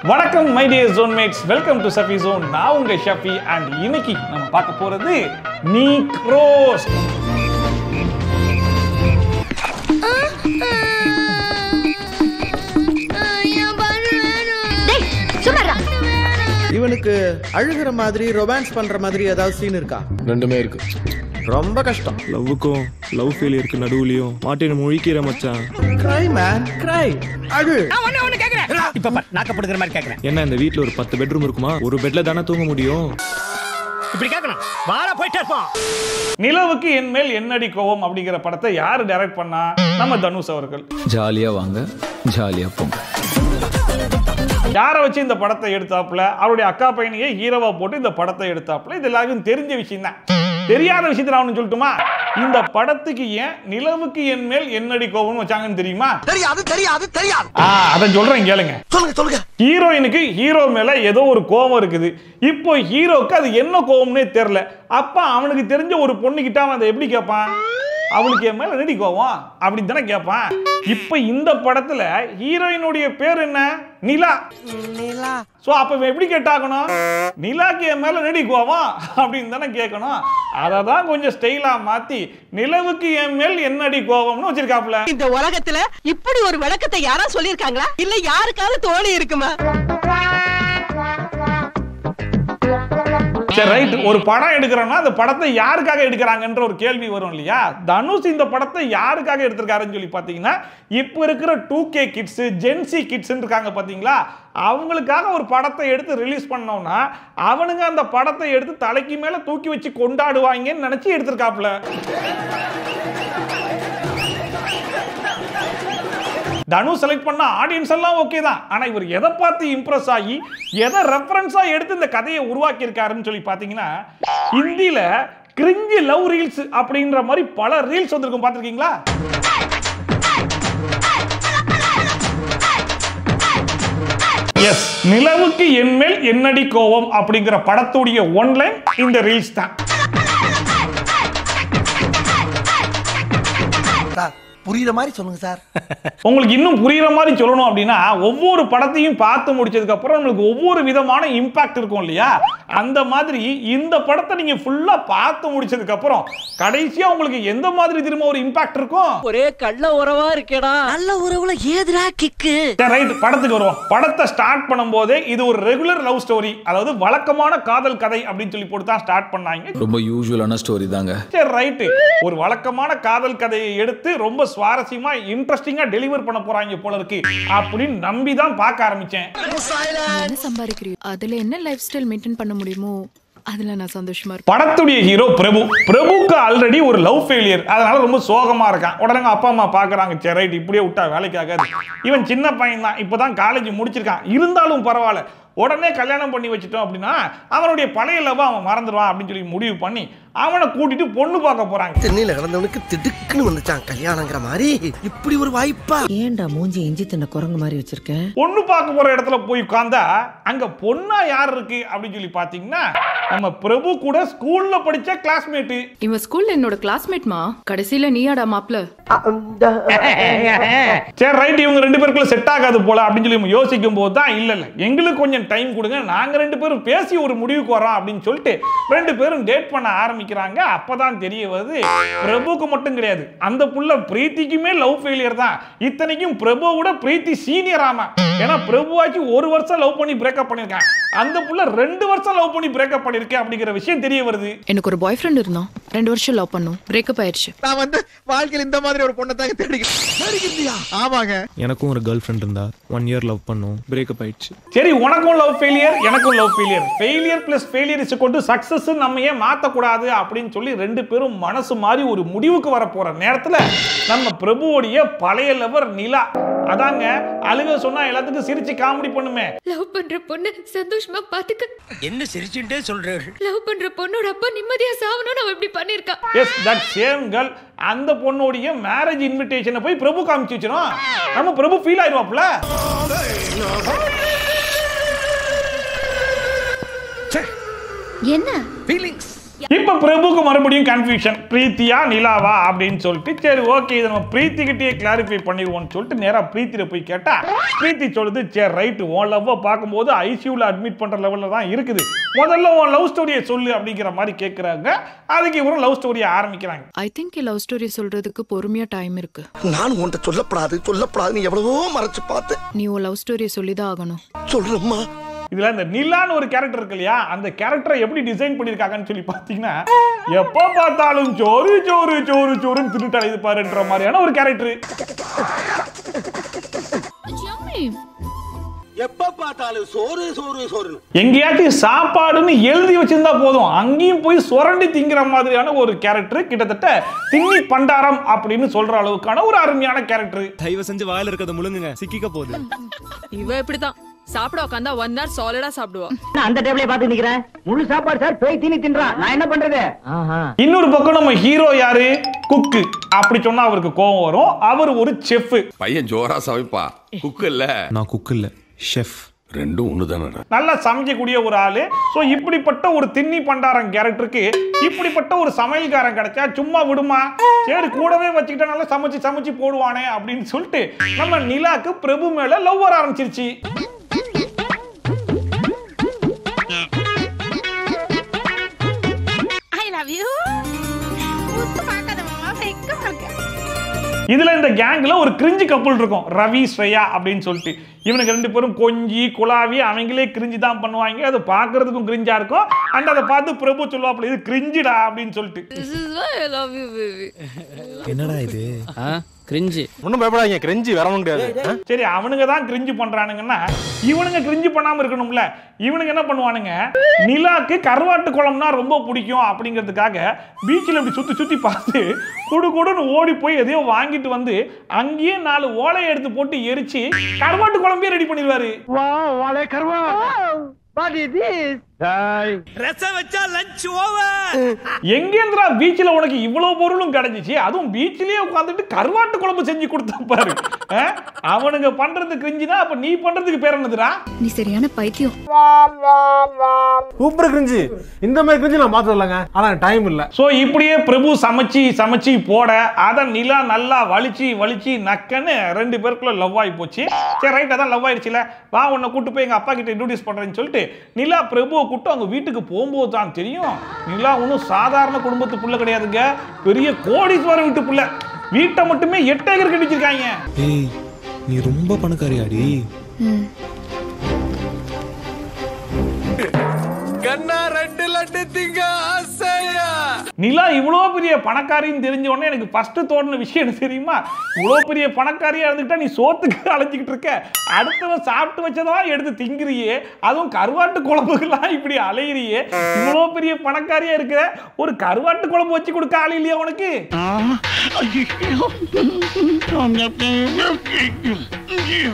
வணக்கம் my dear zone mates, welcome to Shafi zone. நான் உங்க ஷஃபி அண்ட் இன்னைக்கு நம்ம பார்க்க போறது நீக்ரோஸ். இவனுக்கு அழுகிற மாதிரி ரொமான்ஸ் பண்ற மாதிரி ஏதாவது சீன் இருக்கா? ரெண்டுமே இருக்கு. ரொம்ப கஷ்டம். லவ்வுக்கும் லவ் ஃபெயிலியருக்கு நடுவுலயும் மாட்டின முழிக்கிற மச்சான். கிரை மேன் கிரை. அழு. இப்ப நாக்கப்படுகிற மாதிரி கேக்குறேன். என்ன இந்த வீட்ல ஒரு 10 பெட்ரூம் இருக்குமா? ஒரு பெட்ல தானே தூங்க முடியும். இப்படி கேட்கணும். வாரா போயிட்டே இருப்போம். நிலவுக்கு என் மேல் என்னடி கோவம் அப்படிங்கிற படத்தை யாரு டைரக்ட் பண்ணா? நம்ம தனுஷ் அவர்கள். ஜாலியா வாங்க, ஜாலியா போங்க. யாரை வச்சு இந்த படத்தை எடுத்தாப்புல? அவருடைய அக்கா பையனையே ஹீரோவா போட்டு இந்த படத்தை எடுத்தாப்புல. இது எல்லாருக்கும் தெரிஞ்ச விஷயம் தான். தெரியாத விஷயத்தை நான் சொல்லட்டுமா? இந்த படத்துக்கு ஏன் நிலவுக்கு என் மேல் என்னடி கோவம்னு வச்சாங்கன்னு தெரியுமா? தெரியாது. அத சொல்றேன் கேளுங்க. சொல்லுங்க. ஹீரோயினுக்கு ஹீரோ மேல ஏதோ ஒரு கோவம் இருக்குது. இப்போ ஹீரோக்கு அது என்ன கோவம்னே தெரியல. அப்ப அவனுக்கு தெரிஞ்ச ஒரு பொண்ணுகிட்ட அவன் அதை எப்படி கேட்பான்? அவளுக்கு என் மேல என்னடி கோவம் அப்படின்னு தானே கேட்பான். இப்ப இந்த படத்துல ஹீரோயினுடைய பேர் என்ன? நிலா. சோ அப்ப எப்படி கேட்டாகணும்? நிலாக்கு என் மேல என்னடி கோவம் அப்படின்னு தானே கேட்கணும். அததான் கொஞ்சம் ஸ்டைலா மாத்தி நிலவுக்கு என் மேல் என்னடி கோவம்னு வச்சிருக்காப்ல. இந்த உலகத்துல இப்படி ஒரு விளக்கத்தை யாரா சொல்லிருக்காங்களா? இல்ல யாருக்காவது தோணி இருக்குமா? சரி ரைட், ஒரு படம் எடுக்கிறோம்னா அந்த படத்தை யாருக்காக எடுக்கிறாங்கன்ற ஒரு கேள்வி வரும் இல்லையா? தனுஷ் இந்த படத்தை யாருக்காக எடுத்திருக்காருன்னு சொல்லி பாத்தீங்கன்னா, இப்ப இருக்கிற 2K கிட்ஸ், ஜென்சி கிட்ஸ் இருக்காங்க பாத்தீங்களா, அவங்களுக்காக ஒரு படத்தை எடுத்து ரிலீஸ் பண்ணோம்னா அவனுங்க அந்த படத்தை எடுத்து தலைக்கு மேல தூக்கி வச்சு கொண்டாடுவாங்கன்னு நினைச்சு எடுத்திருக்காப்ல. தனு செலக்ட் பண்ண ஆடியன்ஸ் எல்லாம் ஓகே தான். ஆனா இவர் எதை பார்த்து இம்ப்ரெஸ் ஆகி எதை ரெஃபரன்ஸா எடுத்து இந்த கதையை உருவாக்கி இருக்காருன்னு சொல்லி பாத்தீங்கன்னா, ஹிந்தில கிரிஞ்சி லவ் ரீல்ஸ் அப்படின்ற மாதிரி பல ரீல்ஸ் வந்திருக்கும், பாத்திருக்கீங்களா? எஸ், நிலவுக்கு என் மேல் என்னடி கோவம் அப்படிங்கிற படத்துடைய ஒன்லைன் இந்த ரீல்ஸ் தான். புரியுற மாதிரி சொல்லுங்க சார். உங்களுக்கு இன்னும் புரியுற மாதிரி சொல்லணும் அப்படின்னா, ஒவ்வொரு படத்தையும் பார்த்து முடிச்சதுக்கு அப்புறம் உங்களுக்கு ஒவ்வொரு விதமான இம்பாக்ட் இருக்கும் இல்லையா? அந்த மாதிரி இந்த படத்தை நீங்க ஃபுல்லா பார்த்து முடிச்சதுக்கு அப்புறம் கடைசியா உங்களுக்கு எந்த மாதிரி திரும்ப ஒரு இம்பாக்ட் இருக்கும்? ஒரே கள்ள உறவா இருக்கேடா. நல்ல உறவுல ஏதுடா கிக்கு. ரைட், படத்துக்கு வருவோம். படத்தை ஸ்டார்ட் பண்ணும்போதே இது ஒரு ரெகுலர் லவ் ஸ்டோரி, அதாவது வழக்கமான காதல் கதை அப்படின்னு சொல்லி போட்டு தான் ஸ்டார்ட் பண்ணாங்க. ரொம்ப யூசுவலான ஸ்டோரி தாங்க. சரி ரைட், ஒரு வழக்கமான காதல் கதையை எடுத்து ரொம்ப சுவாரஸ்யமா இன்ட்ரெஸ்டிங்கா டெலிவர் பண்ண போறாங்க போல இருக்கு அப்படின்னு நம்பி தான் பார்க்க ஆரம்பிச்சேன். என்ன சம்பாதிக்கிறீங்க, அதுல என்ன லைஃப் ஸ்டைல் மெயின்டைன் பண்ண முடியுமோ அதுல நான் சந்தோஷமா இருக்கேன். படத்துடைய ஹீரோ பிரபுக்கு ஆல்ரெடி ஒரு லவ் ஃபெயிலியர், அதனால ரொம்ப சோகமா இருக்கான். உடனே அப்பா அம்மா பாக்குறாங்க, சரி ரைட், இப்படியே விட்டா வேலைக்கு ஆகாது. இவன் சின்ன பையன் தான், இப்பதான் காலேஜ் முடிச்சிருக்கான், இருந்தாலும் பரவாயில்ல, உடனே கல்யாணம் பண்ணி வச்சுட்டோம் அப்படின்னா அவனுடைய பழைய லவ் அவன் மறந்துடுவான் அப்படின்னு சொல்லி முடிவு பண்ணி அவனை கூட்டிட்டு பொண்ணு பார்க்க போறாங்க. சென்னையில கிடந்தவனுக்கு திடுக்குன்னு வந்துச்சான் கல்யாணங்கிற மாதிரி. இப்படி ஒரு வாய்ப்பா? ஏன்டா மூஞ்சி இஞ்சி தின்ன குரங்கு மாதிரி வச்சிருக்கேன்? பொண்ணு பார்க்க போற இடத்துல போய் உட்கார்ந்தா அங்க பொண்ணா யார் இருக்கு அப்படின்னு சொல்லி பாத்தீங்கன்னா, நம்ம பிரபு கூட ஸ்கூல்ல படிச்ச கிளாஸ்மேட். இவன் ஸ்கூல்ல என்னோட கிளாஸ்மேட்மா. கடைசியில நீயாடா மாப்ள. சரி ரைட், இவங்க ரெண்டு பேருக்குள்ள செட் ஆகாது போல அப்படின்னு சொல்லி யோசிக்கும் போது தான், இல்ல எங்களுக்கு கொஞ்சம் டைம் கொடுங்க, நாங்க ரெண்டு பேரும் பேசி ஒரு முடிவுக்கு வரோம் அப்படின்னு சொல்லிட்டு ரெண்டு பேரும் டேட் பண்ண ஆரம்பிக்கிறாங்க. அப்பதான் தெரிய வருது, பிரபுக்கு மட்டும் கிடையாது, அந்த புள்ள பிரீத்திக்குமே லவ் ஃபெயிலியர் தான். இத்தனைக்கும் பிரபுவோட பிரீத்தி சீனியர் ஆமா. ஏன்னா பிரபுவாச்சு 1 வருஷம் லவ் பண்ணி பிரேக்கப் பண்ணிருக்கான், அந்த புள்ள 2 வருஷம் லவ் பண்ணி பிரேக்கப் பண்ணிருக்கேன் அப்படிங்கிற விஷயம் தெரிய வருது. எனக்கு ஒரு பாய் ஃப்ரெண்ட் இருந்தான், 2 வருஷம் லவ் பண்ணோம், பிரேக்கப் ஆயிடுச்சு. நான் வந்து வாழ்க்கையில் இந்த மாதிரி ஒரு பொண்ணை தாங்க தேடிக்கிறியா? ஆமாங்க. எனக்கும் ஒரு கேர்ள் ஃப்ரெண்ட் இருந்தா, 1 இயர் லவ் பண்ணோம், பிரேக்கப் ஆயிடுச்சு. சரி, உனக்கும் லவ் ஃபெயிலியர், எனக்கும் love failure, failure plus failure is equal to success நம்ம ஏன் மாத்த கூடாது அப்படின்னு சொல்லி ரெண்டு பேரும் மனசு மாதிரி ஒரு முடிவுக்கு வர போற நேரத்துல நம்ம பிரபுவோடைய பழைய லவர் நிலா, அதாங்க அழுக சொன்னா எல்லாத்துக்கும் சிரிச்சு காமெடி பண்ணுமே, லவ் பண்ற பொண்ணு சந்தோஷமா பாத்துக்க. என்ன சிரிச்சுட்டே சொல்றேன்? லவ் பண்ற பொண்ணோட அப்பா நிம்மதியா சாவணும்னு அவ இப்படி பண்ணிருக்கான். Yes, that same girl. அந்த பொண்ணுடைய மேரேஜ் இன்விடேஷனை போய் பிரபு காமிச்சு வச்சிரும். நம்ம பிரபு ஃபீல் ஆயிடுவாப்ல. என்ன ஃபீலிங்ஸ் இப்ப பிரபுக்கு மறுபடியும் கன்ஃபியூஷன், பிரீத்தியா நிலாவா அப்படின்னு சொல்லிட்டு சரி ஓகே இதை நம்ம பிரீத்தி கிட்டே கிளாரிஃபை பண்ணிடுவோம்னு சொல்லிட்டு நேரா பிரீத்தில போய் கேட்டா பிரீத்தி சொல்லுது சரி ரைட்டு உன் லவ்வை பார்க்கும்போது ஐசியூல அட்மிட் பண்ற லெவல்ல தான் இருக்குது, முதல்ல உன் லவ் ஸ்டோரியை சொல்லு அப்படிங்கிற மாதிரி கேட்கறாங்க. அதுக்கு இவரும் லவ் ஸ்டோரியை ஆரம்பிக்கிறாங்க. ஐ திங்க் லவ் ஸ்டோரி சொல்றதுக்கு பொறுமையா டைம் இருக்கு. நான் உன்கிட்ட சொல்லப்படாதுன்னு எவ்வளவோ மறைச்சு பார்த்தேன். நீ உன் லவ் ஸ்டோரியை சொல்லிதான் ஆகணும். சொல்றேம்மா. இதுல இந்த நிலான்னு ஒரு கேரக்டர் இருக்கு இல்லையா, அந்த கேரக்டரை எப்படி டிசைன் பண்ணிருக்காங்கன்னு சொல்லி பாத்தீங்கன்னா எப்ப பார்த்தாலும் சோறு சோறு சோறு சோறுன்னு தின்னுட்டு அழைது பாருன்ற மாதிரியான ஒரு கேரக்டர். எப்ப பார்த்தாலும் சோறு சோறு சோறு. எங்கேயாச்சும் சாப்பாடுன்னு எழுதி வச்சிருந்தா போதும் அங்கேயும் போய் சுரண்டி திங்கிற மாதிரியான ஒரு கேரக்டர். கிட்டத்தட்ட திண்ணி பண்டாரம் அப்படின்னு சொல்ற அளவுக்கான ஒரு அருமையான கேரக்டர். தயவு செஞ்சு வாயில இருக்கிறத முழுங்குங்க, சிக்கிக்க போகுது. இவ இப்படிதான் சாப்பிட உட்காந்தா 1 hour சாலிடா சாப்பிடுவா. அந்த டேபிளே பாத்து நிக்கிறேன். முழு சாப்பாடு சார் பேய் தீனி தின்றான். நான் என்ன பண்றது? இன்னொரு பக்கம் நம்ம ஹீரோ யாரு, குக்கு. அப்படி சொன்னா அவருக்கு கோபம் வரும். அவர் ஒரு செஃப். பையன் ஜோரா சமைப்பா, குக்கு இல்ல. நான் குக்கு இல்ல, ஷெஃப். ரெண்டும் ஒண்ணுதானே. நல்லா சமைக்கக்கூடிய ஒரு ஆளு. ஸோ இப்படிப்பட்ட ஒரு திண்ணி பண்டாரம் கேரக்டருக்கு இப்படிப்பட்ட ஒரு சமையல்காரன் கிடைச்சா சும்மா விடுமா? சரி கூடவே வச்சுக்கிட்டா நல்லா சமைச்சு சமைச்சு போடுவானே அப்படின்னு சொல்லிட்டு நம்ம நிலாக்கு பிரபு மேல லவ் வர ஆரம்பிச்சிருச்சு. இதுல இந்த கேங்ல ஒரு கிரிஞ்சி கப்புள் இருக்கும், ரவி ஸ்ரேயா அப்படின்னு சொல்லிட்டு. இவனுக்கு 2 பேரும் கொஞ்சி குலாவி அவங்களே கிரிஞ்சி தான் பண்ணுவாங்க. அது பாக்குறதுக்கும் கிரிஞ்சா இருக்கும். அண்ட் அதை பார்த்து பிரபு சொல்லுவாப்ல இது கிரிஞ்சிடா அப்படின்னு சொல்லிட்டு. என்னடா இது கிரிஞ்சி? ஒன்னும் பயப்படாதீங்க, கிரிஞ்சி வரவும் முடியாது. சரி அவனுங்க தான் கிரிஞ்சி பண்றானுங்கன்னா இவனுங்க கிரிஞ்சி பண்ணாம இருக்கணும்ல. இவனுங்க என்ன பண்ணுவானுங்க, நிலாக்கு கருவாட்டு குழம்புனா ரொம்ப பிடிக்கும் அப்படிங்கிறதுக்காக பீச்சில் இப்படி சுத்தி சுத்தி பார்த்து குடுன்னு ஓடி போய் எதையோ வாங்கிட்டு வந்து அங்கேயே 4 ஓலையை எடுத்து போட்டு எரிச்சு கருவாட்டு குழம்பே ரெடி பண்ணிடுவாரு. எங்கேந்திரா பீச்சில் உனக்கு இவ்வளவு பொருளும் கிடைச்சிச்சு, அதுவும் பீச்சிலேயே உட்காந்துட்டு கருவாட்டு குழம்பு செஞ்சு கொடுத்தா பாரு. அவனுங்க பண்றது கிரிஞ்சினா அப்ப நீ பண்றதுக்கு பேர் என்னதுடா? நீ சரியான பைத்தியம். Super cringy. இந்த மாதிரி கிரிஞ்சி நான் பார்த்தது இல்லைங்க, ஆனா டைம் இல்ல. சோ இப்படியே பிரபு சமைச்சு போட அத நிலா நல்லா வலிச்சு நக்கன்னு 2 பேருக்குள்ள லவ் ஆகி போச்சு. சரி ரைட் அதான் லவ் ஆயிடுச்சுல, வா உன்னை கூட்டு போய் எங்க அப்பா கிட்ட இன்ட்ரோடியூஸ் பண்றேன்னு சொல்லிட்டு நிலா பிரபுவை கூட்டு அவங்க வீட்டுக்கு போகும்போது தான் தெரியும் நிலா ஒன்றும் சாதாரண குடும்பத்து புள்ள கிடையாதுங்க, பெரிய கோடீஸ்வரர் வீட்டு புள்ள. வீட்டை மட்டுமே 8 ஏக்கர் கட்டிச்சிருக்காங்க. ஏய் நீ ரொம்ப பணக்காரியாடி. கண்ணா 2 லட்டு திங்க ஆசையா. நிலா இவ்வளோ பெரிய பணக்காரின்னு தெரிஞ்ச உடனே எனக்கு ஃபர்ஸ்ட் தோணுன விஷயம் என்ன தெரியுமா, இவ்வளோ பெரிய பணக்காரியா இருந்துக்கிட்டா நீ சோத்துக்கு அலைஞ்சிக்கிட்டு இருக்க, அடுத்தவன் சாப்பிட்டு வச்சதான் எடுத்து திங்கிறியே, அதுவும் கருவாட்டு குழம்புக்கெல்லாம் இப்படி அலையிறியே, இவ்வளோ பெரிய பணக்காரியா இருக்கிற ஒரு கருவாட்டு குழம்பு வச்சு கொடுக்க ஆள் இல்லையா உனக்கு?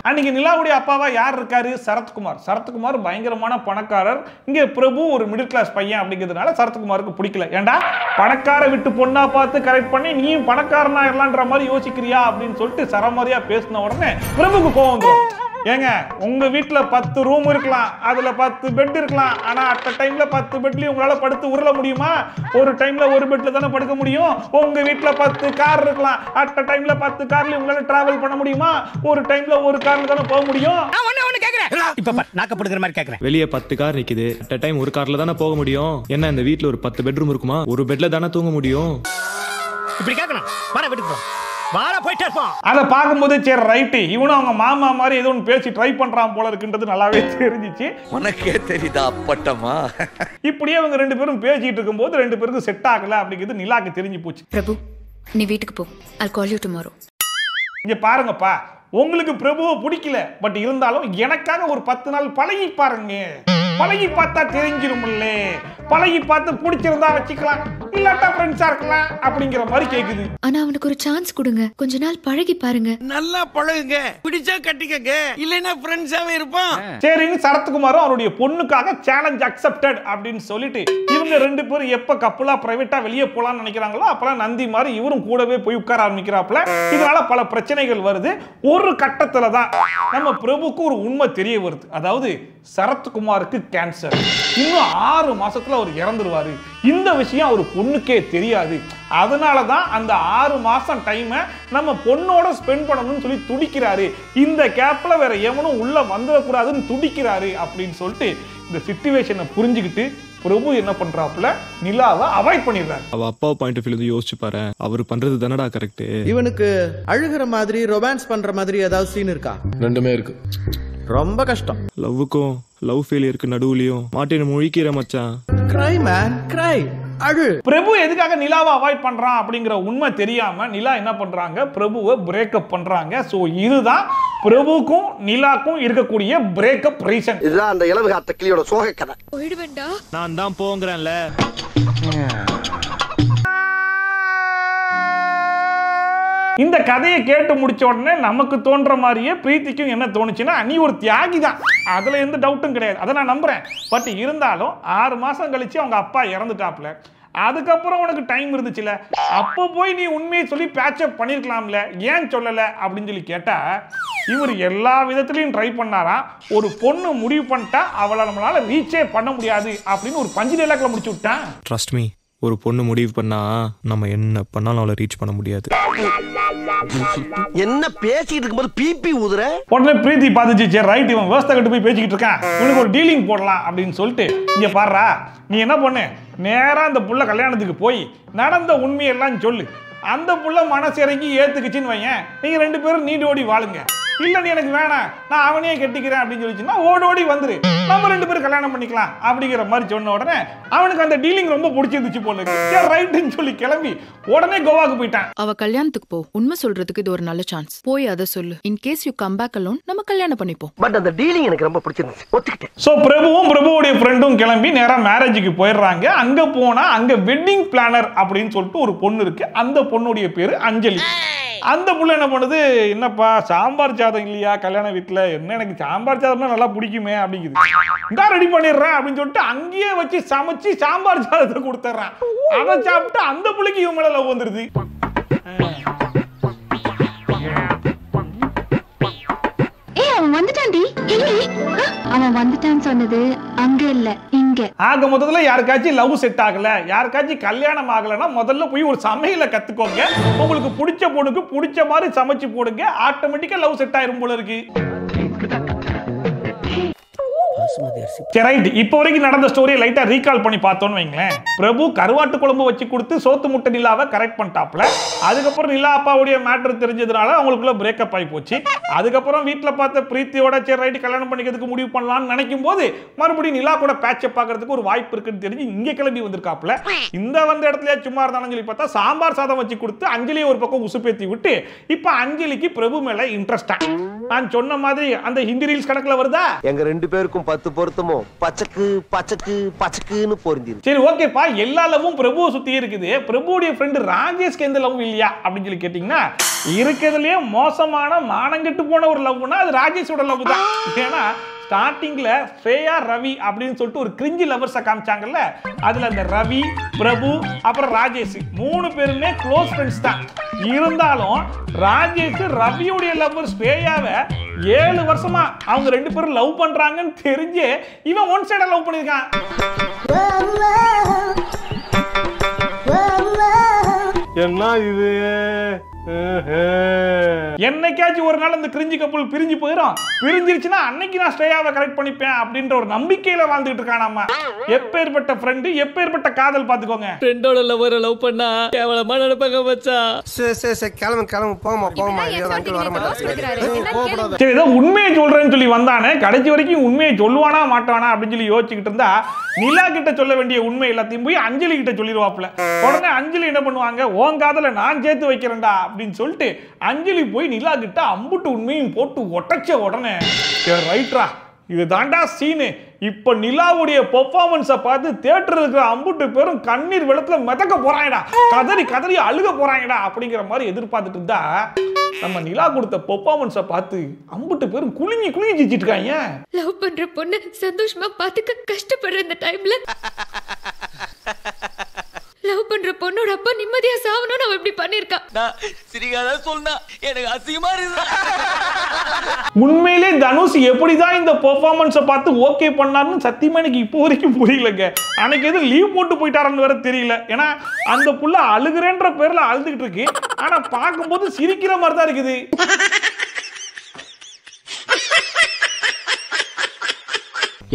அன்னைக்கு நிலாவுடைய அப்பாவா யார் இருக்காரு, சரத்குமார். சரத்குமார் பயங்கரமான பணக்காரர். இங்க பிரபு ஒரு மிடில் கிளாஸ் பையன் அப்படிங்கிறதுனால சரத்குமாருக்கு பிடிக்கல. ஏண்டா பணக்கார விட்டு பொண்ணா பார்த்து கரெக்ட் பண்ணி நீயும் பணக்காரனா இருக்கலான்ற மாதிரி யோசிக்கிறியா அப்படின்னு சொல்லிட்டு சரமாரியா பேசின உடனே பிரபுக்கு கோவம் வந்துடும். ஏங்க உங்க வீட்டுல 10 ரூம் இருக்கலாம், அதுல 10 பெட் இருக்கலாம், ஆனா அட் டைம்ல 10 பெட்லயும் உங்களால படுத்து உருள முடியுமா? ஒரு டைம்ல ஒரு பெட்ல தானே படுக்க முடியும். உங்க வீட்டுல 10 கார் இருக்கலாம், அட் டைம்ல 10 கார்ல உங்களால டிராவல் பண்ண முடியுமா? ஒரு டைம்ல ஒரு கார்ல தானே போக முடியும். வெளியே 10 கார் நிக்குது, அட் டைம் ஒரு கார்ல தானே போக முடியும். என்ன இந்த வீட்டுல ஒரு 10 பெட்ரூம் இருக்குமா? ஒரு பெட்ல தானே தூங்க முடியும். இப்படி கேட்கணும். வாடா வீட்டுக்கு போ. வாடா போயிட்டே இருப்போம். அதை பார்க்கும்போது சரி ரைட்டு இவனும் அவங்க மாமா மாதிரி ஏதோ ஒன்று பேசி ட்ரை பண்றான் போல இருக்குன்றது நல்லாவே தெரிஞ்சிச்சு. உனக்கே தெரியுதா அப்பட்டமா? இப்படியே அவங்க 2 பேரும் பேசிட்டு இருக்கும்போது 2 பேருக்கும் செட் ஆகல அப்படிங்கிறது நிலாக்கு தெரிஞ்சு போச்சு. பிரபு நீ வீட்டுக்கு போ. I'll call you tomorrow. இங்க பாருங்கப்பா, உங்களுக்கு பிரபுவை பிடிக்கல, பட் இருந்தாலும் எனக்காக ஒரு 10 நாள் பழகி பாருங்க. பழகி பார்த்தா தெரிஞ்சிருமில்ல, பழகி பார்த்து பிடிச்சிருந்தா வச்சுக்கலாம், இல்லாட்டா ஃப்ரெண்ட்ஸா இருக்கலாம் அப்படிங்கிற மாதிரி கேக்குது. ஆனா அவனுக்கு ஒரு சான்ஸ் கொடுங்க, கொஞ்ச நாள் பழகி பாருங்க. நல்லா பழகுங்க, பிடிச்சா கட்டிக்கங்க, இல்லைன்னா ஃப்ரெண்ட்ஸாவே இருப்பான். சரின்னு சரத்குமாரும் அவருடைய பொண்ணுக்காக சேலஞ்ச் அக்செப்டட் அப்படின்னு சொல்லிட்டு இவங்க 2 பேரும் எப்ப கப்பலா பிரைவேட்டா வெளியே போலாம்னு நினைக்கிறாங்களோ அப்பெல்லாம் நந்தி மாதிரி இவரும் கூடவே போய் உட்கார ஆரம்பிக்கிறாப்ல. இதனால பல பிரச்சனைகள் வருது. ஒரு கட்டத்துல தான் நம்ம பிரபுக்கு ஒரு உண்மை தெரிய வருது. அதாவது சரத்குமாருக்கு கேன்சர், இன்னும் 6 மாசத்துல அவர் இறந்துருவாரு. இந்த விஷயம் அவர் பொண்ணுக்கே தெரியாது. அதனால தான் அந்த 6 மாசம் டைமை நம்ம பொண்ணோட ஸ்பெண்ட் பண்ணணும்னு சொல்லி துடிக்கிறாரு. இந்த கேப்ல வேற எவனும் உள்ள வந்துடக்கூடாதுன்னு துடிக்கிறாரு அப்படின்னு சொல்லிட்டு இந்த சிச்சுவேஷனை புரிஞ்சுக்கிட்டு பிரபு என்ன பண்றாப்புல, நிலாவை அவாய்ட் பண்ணிடுறாரு. அவ அப்பா பாயிண்ட் ஆஃப் வியூல யோசிச்சு பாரு, அவர் பண்றது தானடா கரெக்ட். இவனுக்கு அழுகிற மாதிரி ரொமான்ஸ் பண்ற மாதிரி ஏதாவது சீன் இருக்கா? ரெண்டுமே இருக்கு. ரொம்ப கஷ்டம். லவ்வுக்கும் லவ் ஃபெயிலியருக்கு நடுவுலயும் மாட்டின முழிக்கிற மச்சான். கிரை மேன் கிரை. பிரபு எதுக்காக நிலாவை அவாய்ட் பண்றான் அப்படிங்கிற உண்மை தெரியாம நிலா என்ன பண்றாங்க, பிரபுவை பிரேக்கப் பண்றாங்க. சோ இதுதான் பிரபுக்கும் நிலாக்கும் இருக்கக்கூடிய பிரேக்கப் ரீசன். இதுதான் அந்த இளவு காத்த கிளியோட சோக கதை. போயிடுவேண்டா, நான் தான் போங்கறேன்ல. இந்த கதையை கேட்டு முடிச்ச உடனே நமக்கு தோன்ற மாதிரியே பிரீத்திக்கும் என்ன தோணுச்சுன்னா, நீ ஒரு தியாகி தான், அதுல எந்த டவுட்டும் கிடையாது, அதை நான் நம்புறேன். பட் இருந்தாலும் 6 மாசம் கழிச்சு அவங்க அப்பா இறந்துட்டாப்ல, அதுக்கப்புறம் உனக்கு டைம் இருந்துச்சுல, அப்போ போய் நீ உண்மையை சொல்லி பேட்சப் பண்ணிருக்கலாம்ல, ஏன் சொல்லல அப்படின்னு சொல்லி கேட்டா, இவர் எல்லா விதத்திலையும் ட்ரை பண்ணாராம். ஒரு பொண்ணு முடிவு பண்ணிட்டா அவளை நம்மளால ரீச்சே பண்ண முடியாது அப்படின்னு ஒரு 5 டைலாக்ல முடிச்சு விட்டான். ட்ரஸ்ட் மீ, ஒரு பொண்ணு முடிவு பண்ணா நம்ம என்ன பண்ணாலும் அவளை ரீச் பண்ண முடியாது. என்ன பேசிட்டு இருக்கும்போது பிபி ஊதுற? உடனே பிரீத்தி பார்த்துச்சு, சரி ரைட், இவன் வேஸ்த கட்டு போய் பேசிக்கிட்டு இருக்கான், இவனுக்கு ஒரு டீலிங் போடலாம் அப்படின்னு சொல்லிட்டு, இங்க பாடுறா, நீ என்ன பண்ணு, நேரா அந்த புள்ள கல்யாணத்துக்கு போய் நடந்த உண்மையெல்லாம் சொல்லு. அந்த புள்ள மனசு இறங்கி ஏத்துக்குச்சின்னு வையன், நீங்க 2 பேரும் நீண்டு ஓடி வாழுங்க. இல்ல நீ எனக்கு வேணாம், நான் அவனையே கட்டிக்கிறேன் அப்படின்னு சொல்லிச்சுன்னா ஓடி வந்துரு, நம்ம 2 பேரும் கல்யாணம் பண்ணிக்கலாம் அப்படிங்கிற மாதிரி சொன்ன உடனே அவனுக்கு அந்த டீலிங் ரொம்ப பிடிச்சிருந்துச்சு போல இருக்கு. ரைட்னு சொல்லி கிளம்பி உடனே கோவாக்கு போயிட்டான். அவ கல்யாணத்துக்கு போ, உண்மை சொல்றதுக்கு இது ஒரு நல்ல சான்ஸ், போய் அதை சொல்லு. In case you come back alone, நம்ம கல்யாணம் பண்ணிப்போம். பட் அந்த டீலிங் எனக்கு ரொம்ப பிடிச்சிருந்துச்சு, ஒத்துக்கிட்டேன். சோ பிரபுவும் பிரபுவோட ஃப்ரெண்டும் கிளம்பி நேரா மேரேஜுக்கு போயிடுறாங்க. அங்க போனா அங்க வெட்டிங் பிளானர் அப்படின்னு சொல்லிட்டு ஒரு பொண்ணு இருக்கு. அந்த பொண்ணுடைய பேரு அஞ்சலி. அந்த புள்ள என்ன பண்ணுது, என்னப்பா சாம்பார் சாதம் இல்லையா கல்யாண வீட்டுல, என்ன எனக்கு சாம்பார் சாதம்னா நல்லா பிடிக்குமே அப்படிங்குது. இந்தா ரெடி பண்ணிடுறேன் அப்படின்னு சொல்லிட்டு அங்கேயே வச்சு சமைச்சு சாம்பார் சாதத்தை கொடுத்துட்றான். அதை சாப்பிட்டு அந்த புள்ளைக்கு இவன் மேல லவ் வந்துருது. அவன் வந்துட்டான்டி. அவன் வந்துட்டான்னு சொன்னது அங்க இல்ல, இங்க. ஆக மொத்தத்துல யாருக்காச்சும் லவ் செட் ஆகல, யாருக்காச்சும் கல்யாணம் ஆகலன்னா முதல்ல போய் ஒரு சமையலை கத்துக்கோங்க. உங்களுக்கு பிடிச்ச பொண்ணுக்கு பிடிச்ச மாதிரி சமைச்சு போடுங்க, ஆட்டோமேட்டிக்கா லவ் செட் ஆயிரும் போல இருக்கு. இப்போ வரைக்கும் நடந்த ஸ்டோரியை லைட்டா ரீகால் பண்ணி பார்த்தோம்னு வைங்களேன். பிரபு கருவாட்டு குழம்பு வச்சு கொடுத்து சோத்து முட்டை நிலாவை கரெக்ட் பண்ணிட்டாப்ல. அதுக்கப்புறம் நிலா அப்பாவுடைய மேட்டர் தெரிஞ்சதுனால அவங்களுக்குள்ள பிரேக்கப் ஆகி போச்சு. அதுக்கப்புறம் வீட்டுல பார்த்த பிரீத்தியோட சரி ரைட் கல்யாணம் பண்ணிக்கிறதுக்கு முடிவு பண்ணலாம்னு நினைக்கும் போது மறுபடியும் நிலா கூட பேட்சப் பார்க்கறதுக்கு ஒரு வாய்ப்பு இருக்குன்னு தெரிஞ்சு இங்க கிளம்பி வந்திருக்காப்ல. இந்த வந்த இடத்துல சும்மா இருந்தாலும் சொல்லி பார்த்தா சாம்பார் சாதம் வச்சு கொடுத்து அஞ்சலியை ஒரு பக்கம் உசுப்பேத்தி விட்டு இப்ப அஞ்சலிக்கு பிரபு மேல இன்ட்ரெஸ்டா. நான் சொன்ன மாதிரி அந்த ஹிந்தி ரீல்ஸ் கணக்குல வருதா, எங்க 2 பேருக்கும் 10 பொருத்தமோ பச்சக்கு பச்சக்கு பச்சக்குன்னு பொருந்திரு. சரி ஓகேப்பா, எல்லா லவ்வும் பிரபுவை சுத்தி இருக்குது. பிரபுடைய ஃப்ரெண்ட் ராஜேஷ்க்கு எந்த லவ் இல்லையா அப்படின்னு சொல்லி கேட்டீங்கன்னா, இருக்கிறதுலயே மோசமான மானங்கெட்டு போன ஒரு லவ்னா அது ராஜேஷோட லவ் தான். ஏன்னா ஸ்டார்டிங்ல ஸ்ரேயா ரவி அப்படின்னு சொல்லிட்டு ஒரு கிரிஞ்சி லவர்ஸை காமிச்சாங்கல்ல, அதுல அந்த ரவி பிரபு அப்புறம் ராஜேஷ் 3 பேருமே க்ளோஸ் ஃப்ரெண்ட்ஸ் தான். இருந்தாலும் ராஜேஷ் ரவியுடைய லவ்வர் ஸ்ரேயாவை 7 வருஷமா அவங்க 2 பேரும் லவ் பண்றாங்கன்னு தெரிஞ்சு இவன் ஒன் சைடா லவ் பண்ணிருக்கான். என்ன இது? என்னைக்காச்சும் ஒரு நாள் அந்த கிரிஞ்சி கப்பல் பிரிஞ்சு போயிடும். பிரிஞ்சிருச்சுன்னா அன்னைக்கு நான் ஸ்ரேயாவை கரெக்ட் பண்ணிப்பேன் அப்படின்ற ஒரு நம்பிக்கையில வாழ்ந்துட்டு இருக்கானாமா. எப்பேற்பட்ட ஃப்ரெண்டு, எப்பேற்பட்ட காதல் பாத்துக்கோங்க. ஃப்ரெண்டோட லவ்வரை லவ் பண்ணா கேவலமா நடப்பாங்க மச்சான். சரி கிளம்பு போமா அங்கிள் வர மாட்டாங்க. சரி ஏதோ உண்மையை சொல்றேன்னு சொல்லி வந்தானே, கடைசி வரைக்கும் உண்மையை சொல்லுவானா மாட்டானா அப்படின்னு சொல்லி யோசிச்சுக்கிட்டு இருந்தா நிலா கிட்ட சொல்ல வேண்டிய உண்மை எல்லாத்தையும் போய் அஞ்சலி கிட்ட சொல்லிடுவாப்ல. உடனே அஞ்சலி என்ன பண்ணுவாங்க, உன் காதல நான் சேர்த்து வைக்கிறேன்டா அப்படின்னு சொல்லிட்டு அஞ்சலி போய் நிலா கிட்ட அம்புட்டு உண்மையும் போட்டு ஒட்டச்ச உடனே ரைட்ரா இது தாண்டா சீனு. இப்ப நிலாவுடைய பெர்ஃபார்மன்ஸை பார்த்து தியேட்டர்ல இருக்கிற அம்புட்டு பேரும் கண்ணீர் வெள்ளத்துல மிதக்க போறாங்கடா, கதறி கதறி அழுக போறாங்கடா அப்படிங்கிற மாதிரி எதிர்பார்த்துட்டு இருந்தா நம்ம நிலா கொடுத்த பெர்ஃபார்மன்ஸை பார்த்து அம்புட்டு பேரும் குலுங்கி குலுங்கி சிரிச்சிட்டு இருக்காங்க. லவ் பண்ற பொண்ணு சந்தோஷமா பாத்துக்க கஷ்டப்படுற இந்த டைம்ல லவ் பண்ற பொண்ணோட அப்பா நிம்மதியா சாவணும் அவன் இப்படி பண்ணிருக்கான். சிரிக்காத சொன்னா எனக்கு அசிங்கமா இருக்கு. உண்மையிலே தனுஷ் எப்படிதான் இந்த பெர்ஃபார்மன்ஸை பார்த்து ஓகே பண்ணாருன்னு சத்தியமா எனக்கு இப்போ வரைக்கும் புரியலங்க. அன்னைக்கு எது லீவ் போட்டு போயிட்டாருன்னு வேற தெரியல. ஏன்னா அந்த புள்ள அழுகுறேன்ற பேர்ல அழுதுகிட்டு இருக்கு, ஆனா பார்க்கும்போது சிரிக்கிற மாதிரி தான் இருக்குது.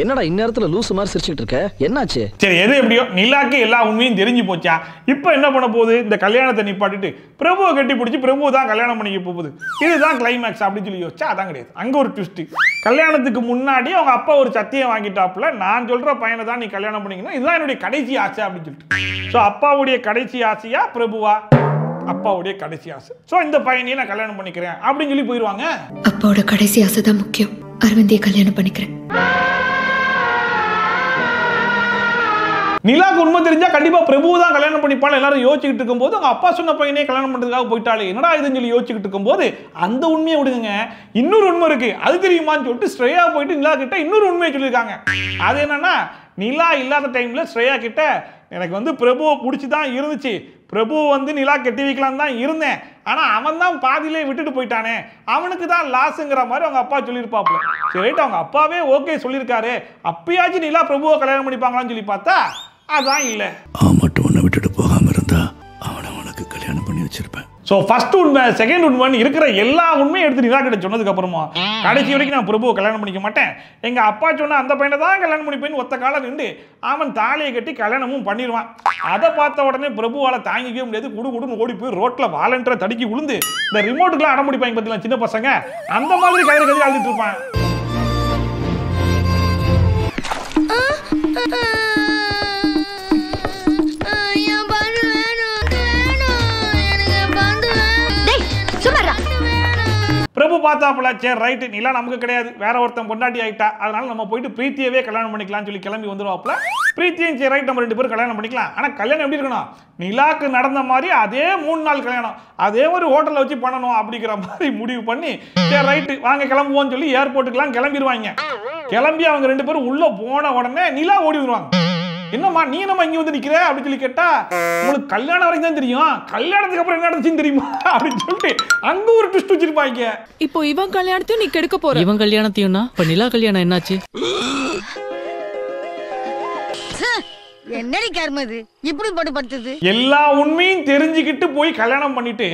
என்னடா இந்நேரத்துல லூசு மாதிரி சிரிச்சுட்டு இருக்க, என்னாச்சு? சரி, எது எப்படியோ நிலாக்கு எல்லா உண்மையும் தெரிஞ்சு போச்சா. இப்போ என்ன பண்ண போகுது, இந்த கல்யாணத்தை நிப்பாட்டிட்டு பிரபுவை கட்டி பிடிச்சி பிரபு தான் கல்யாணம் பண்ணிக்க போகுது. இதுதான் கிளைமேக்ஸ் அப்படின்னு சொல்லி யோசிச்சா அதான் கிடையாது. அங்கே ஒரு ட்விஸ்ட். கல்யாணத்துக்கு முன்னாடி அவங்க அப்பா ஒரு சத்தியம் வாங்கிட்டாப்புல, நான் சொல்ற பையனை தான் நீ கல்யாணம் பண்ணிக்கணும், இதுதான் என்னுடைய கடைசி ஆசை அப்படின்னு சொல்லிட்டு. ஸோ அப்பாவுடைய கடைசி ஆசையா பிரபுவா? அப்பாவுடைய கடைசி ஆசை. ஸோ இந்த பையனையே நான் கல்யாணம் பண்ணிக்கிறேன் அப்படின்னு சொல்லி போயிடுவாங்க. அப்பாவோட கடைசி ஆசை தான் முக்கியம், அரவிந்தையை கல்யாணம் பண்ணிக்கிறேன். நிலாக்கு உண்மை தெரிஞ்சா கண்டிப்பா பிரபு தான் கல்யாணம் பண்ணிப்பான்னு எல்லாரும் யோசிச்சுக்கிட்டு இருக்கும்போது அவங்க அப்பா சொன்ன பையனே கல்யாணம் பண்றதுக்காக போயிட்டாலே என்னடா இதுன்னு சொல்லி யோசிச்சுக்கிட்டு இருக்கும்போது அந்த உண்மையை விடுங்க, இன்னொரு உண்மை இருக்கு அது தெரியுமான்னு சொல்லிட்டு ஸ்ரேயா போயிட்டு நிலா கிட்ட இன்னொரு உண்மையை சொல்லியிருக்காங்க. அது என்னன்னா, நிலா இல்லாத டைம்ல ஸ்ரேயா கிட்ட எனக்கு வந்து பிரபுவை பிடிச்சிதான் இருந்துச்சு, பிரபு வந்து நிலா கட்டி வைக்கலாம் தான் இருந்தேன், ஆனா அவன் தான் பாதியிலே விட்டுட்டு போயிட்டானே, அவனுக்கு தான் லாஸுங்கிற மாதிரி அவங்க அப்பா சொல்லியிருப்பாப்புல. சரி ரைட், அவங்க அப்பாவே ஓகே சொல்லியிருக்காரு, அப்பயாச்சும் நிலா பிரபுவை கல்யாணம் பண்ணிப்பாங்களான்னு சொல்லி பார்த்தா அதான் இல்ல. அவன் மட்டும் உன்னை விட்டுட்டு போகாம இருந்தா அவனை உனக்கு கல்யாணம் பண்ணி வச்சிருப்பேன். ஸோ ஃபர்ஸ்ட் உண்மை, செகண்ட் உண்மைன்னு இருக்கிற எல்லா உண்மையும் எடுத்து நிலா கிட்ட சொன்னதுக்கு அப்புறமா கடைசி வரைக்கும் நான் பிரபுவை கல்யாணம் பண்ணிக்க மாட்டேன், எங்க அப்பா சொன்ன அந்த பையனை தான் கல்யாணம் பண்ணிப்பேன்னு ஒத்த காலம் நின்று அவன் தாலியை கட்டி கல்யாணமும் பண்ணிடுவான். அதை பார்த்த உடனே பிரபுவால தாங்கிக்கவே முடியாது, குடு குடுன்னு ஓடி போய் ரோட்ல வாலண்டரை தடுக்கி விழுந்து இந்த ரிமோட்டுக்குலாம் அடம் முடிப்பாங்க பார்த்தீங்களா சின்ன பசங்க, அந்த மாதிரி கயிறு கட்டி அழுதுட்டு இருப்பான். பிரபு பார்த்தாப்புல, சரி ரைட்டு நிலா நமக்கு கிடையாது, வேற ஒருத்தன் பொண்டாட்டி ஆயிட்டா, அதனால நம்ம போயிட்டு பிரீத்தியவே கல்யாணம் பண்ணிக்கலாம்னு சொல்லி கிளம்பி வந்துருவாப்புல. பிரீத்தியும் சரி ரைட் நம்ம 2 பேரும் கல்யாணம் பண்ணிக்கலாம், ஆனா கல்யாணம் எப்படி இருக்கணும், நிலாக்கு நடந்த மாதிரி அதே 3 நாள் கல்யாணம், அதே மாதிரி ஹோட்டல்ல வச்சு பண்ணணும் அப்படிங்கிற மாதிரி முடிவு பண்ணி சரி ரைட்டு வாங்க கிளம்புவோம்னு சொல்லி ஏர்போர்ட்டுக்கெல்லாம் கிளம்பிடுவாங்க. கிளம்பி அவங்க 2 பேரும் உள்ள போன உடனே நிலா ஓடி வருவாங்க. என்னம்மா நீ நம்ம இங்க வந்து நிக்கிற அப்படின்னு சொல்லி கேட்டா, உங்களுக்கு கல்யாணம் வரைக்கும் தான் தெரியும், கல்யாணத்துக்கு அப்புறம் என்ன நடந்துச்சுன்னு தெரியுமா அப்படின்னு சொல்லிட்டு அங்க ஒரு ட்விஸ்ட் வச்சிருப்பாங்க. இப்போ இவன் கல்யாணத்தையும் நீ கெடுக்க போற. இவன் கல்யாணத்தையும்னா இப்ப நிலா கல்யாணம் என்னாச்சு? என்னடி கர்மது இப்படி போட்டு படுத்துது. எல்லா உண்மையும் தெரிஞ்சுக்கிட்டு போய் கல்யாணம் பண்ணிட்டு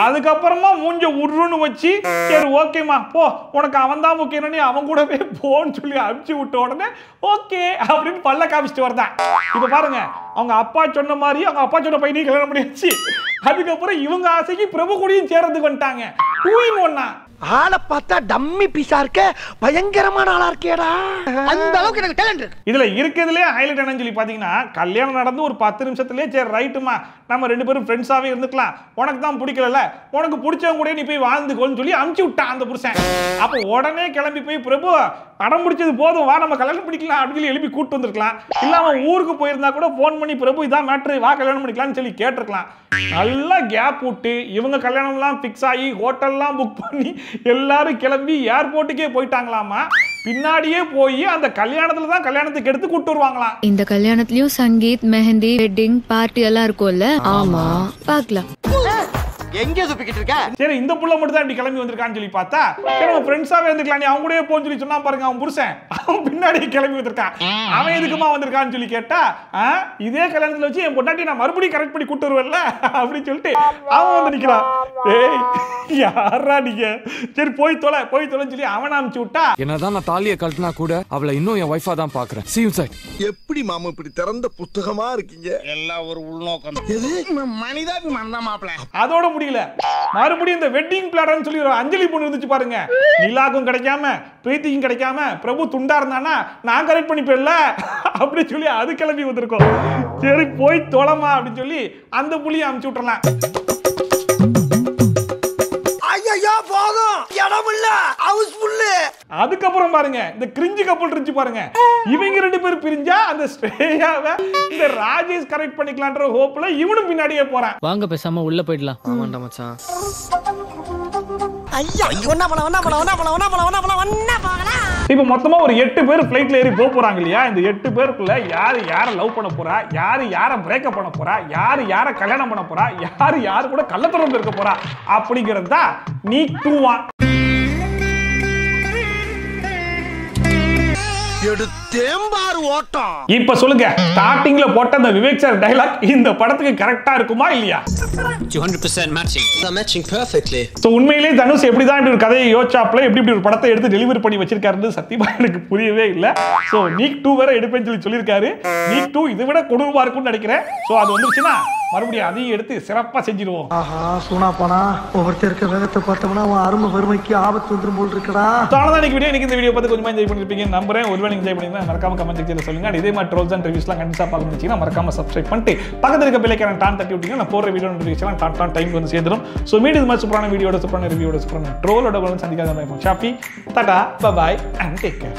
அதுக்கப்புறமா மூஞ்ச உருன்னு வச்சு சரி ஓகேமா போ உனக்கு அவன் தான் முக்கியம், அவன் கூடவே போன்னு சொல்லி அனுப்பிச்சு விட்ட உடனே ஓகே அப்படின்னு பல்ல காமிச்சிட்டு வரதான். இப்ப பாருங்க, அவங்க அப்பா சொன்ன மாதிரி அவங்க அப்பா சொன்ன பையனையும் கல்யாணம் பண்ணியாச்சு, அதுக்கப்புறம் இவங்க ஆசைக்கு பிரபு கூடயும் சேர்றதுக்கு வந்துட்டாங்க. 2 in 1. ஆளை பார்த்தா டம்மி பீஸா இருக்க, பயங்கரமான ஆளா இருக்கேடா, அந்த அளவுக்கு எனக்கு டேலண்ட் இருக்கு. இதுல இருக்கிறதுலே ஹைலைட் என்னன்னு சொல்லி பாத்தீங்கன்னா, கல்யாணம் நடந்து ஒரு 10 நிமிஷத்துலயே சரி ரைட்டுமா நம்ம 2 பேரும் ஃப்ரெண்ட்ஸாவே இருந்துக்கலாம், உனக்கு தான் பிடிக்கல உனக்கு பிடிச்சவங்க கூட நீ போய் வாழ்ந்துக்கோன்னு சொல்லி அனுப்பிச்சு விட்டான் அந்த புருஷன். அப்போ உடனே கிளம்பி போய் பிரபு அடம் பிடிச்சது போதும் வா நம்ம கல்யாணம் பண்ணிக்கலாம் அப்படின்னு சொல்லி எழுப்பி கூட்டு வந்திருக்கலாம். இல்ல அவன் ஊருக்கு போயிருந்தா கூட போன் பண்ணி பிரபு இதான் மேட்ரு வா கல்யாணம் பண்ணிக்கலாம்னு சொல்லி கேட்டிருக்கலாம். நல்லா கேப் விட்டு இவங்க கல்யாணம்லாம் ஃபிக்ஸ் ஆகி ஹோட்டல்லாம் புக் பண்ணி எல்லாரும் கிளம்பி ஏர்போர்ட்டுக்கே போயிட்டாங்களாமா. பின்னாடியே போய் அந்த கல்யாணத்துல தான் கல்யாணத்துக்கு எடுத்து கூட்டு வருவாங்களாம். இந்த கல்யாணத்துலயும் சங்கீத், மெஹந்தி, வெட்டிங் பார்ட்டி எல்லாம் இருக்கும்ல. ஆமா பார்க்கலாம். எங்க சுப்பிக்கிட்டு இருக்க? சரி இந்த புள்ள மட்டும் தான் இப்படி கிளம்பி வந்திருக்கான்னு சொல்லி பார்த்தா சரி நம்ம ஃப்ரெண்ட்ஸாவே இருந்துக்கலாம், நீ அவங்க கூட போன்னு சொல்லி சொன்னா பாருங்க அவன் புருஷன், அவன் பின்னாடி கிளம்பி வந்திருக்கான். அவன் எதுக்குமா வந்திருக்கான்னு சொல்லி கேட்டா இதே கல்யாணத்துல வச்சு என் பொண்டாட்டி நான் மறுபடியும் கரெக்ட் பண்ணி கூட்டு வருவேன்ல அப்படின்னு சொல்லிட்டு அவன் வந்து நிக்கிறான். ஏய் யாரா நீங்க, சரி போய் தொலைன்னு சொல்லி அவனை அனுப்பிச்சு விட்டா. என்னதான் நான் தாலியை கழட்டினா கூட அவளை இன்னும் என் வைஃபா தான் பாக்குறேன். See you side. எப்படி மாமா இப்படி திறந்த புத்தகமா இருக்கீங்க? எல்லாம் ஒரு உள்நோக்கம். மனிதாபிமானம் தான் மாப்ள. அதோட முடியல, மறுபடியும் இந்த வெட்டிங் பிளான் சொல்லி ஒரு அஞ்சலி பொண்ணு இருந்துச்சு பாருங்க. நிலாக்கும் கிடைக்காம பிரீத்திக்கும் கிடைக்காம பிரபு துண்டா இருந்தானா நான் கரெக்ட் பண்ணிப்பேன்ல அப்படி சொல்லி அது கிளம்பி வந்திருக்கோம். சரி போய் தொலைமா அப்படின்னு சொல்லி அந்த புள்ளியை அனுப்பிச்சு விட்டுறலாம். ஐயா போதும் இடம் இல்ல ஹவுஸ் ஃபுல். அதுக்கப்புறம் பாருங்க இந்த கிரிஞ்சு கப்பல் இருந்துச்சு பாருங்க, இவங்க 2 பேர் பிரிஞ்சா அந்த ஸ்ரேயாவை இந்த ராஜேஷ் கரெக்ட் பண்ணிக்கலான்ற ஹோப்ல இவனும் பின்னாடியே போறான். வாங்க பேசாம உள்ள போயிடலாம். ஆமாண்டா மச்சான். இப்ப மொத்தமா ஒரு 8 பேர் பிளைட்ல ஏறி போறாங்க இல்லையா? இந்த 8 பேருக்குள்ள யாரு யாரை லவ் பண்ண போறா, யாரு யாரை பிரேக்கப் பண்ண போறா, யாரு யாரை கல்யாணம் பண்ண போறா, யாரு யாரு கூட கள்ளத்தொடர்பு இருக்க போறா அப்படிங்கிறது தான் நீக் 2 எடுத்தேம்பாரு ஓட்டம். இப்ப சொல்லுங்க, ஸ்டார்டிங்ல போட்ட அந்த விவேக் சார் டயலாக் இந்த படத்துக்கு கரெக்டா இருக்குமா இல்லையா? 200% matching. They're matching perfectly. So உண்மையிலேயே தனுஷ் எப்படி தான் இப்படி ஒரு கதையை யோசிச்சாப்ல, எப்படி ஒரு படத்தை எடுத்து டெலிவரி பண்ணி வச்சிருக்காருன்னு சத்தியமா எனக்கு புரியவே இல்ல. சோ நீக் 2 வேற எடுப்பேன்னு சொல்லியிருக்காரு. நீக் 2 இதை விட கொடூரமா இருக்கும்னு நினைக்கிறேன். சோ அது வந்துருச்சுன்னா மறுபடியும் அதையும் எடுத்து சிறப்பா செஞ்சிருவோம். ஆஹா சூனா போனா ஒவ்வொருத்தருக்கு வேகத்தை பார்த்தோம்னா அவன் அருமை வறுமைக்கு ஆபத்து வந்துரும் போல் இருக்கடா. தானதான் இந்த வீடியோ பார்த்து கொஞ்சமா என்ஜாய் பண்ணிருப்பீங்க நம்புறேன். ஒருவேளை என்ஜாய் பண்ணிருந்தா மறக்காம கமெண்ட் செக்ஷன்ல சொல்லுங்க. இதே மாதிரி ட்ரோல்ஸ் அண்ட் ரிவ்யூஸ்லாம் கண்டிப்பா பார்க்க முடிஞ்சுனா மறக்காம சப்ஸ்கிரைப் பண்ணிட்டு பக்கத்துல இருக்க பெல் ஐகானை டான் தட்டி விட்டீங்கன்னா நான் போற வீடியோ நோட்டிஃபிகேஷன் டான் டைம் வந்து சேர்ந்துரும். சோ மீட் இது மாதிரி சூப்பரான வீடியோட சூப்பரான ரிவ்யூவோட சூப்பரான ட்ரோலோட வந்து சந்திக்காத பை ஷாப்பி tata bye and take care.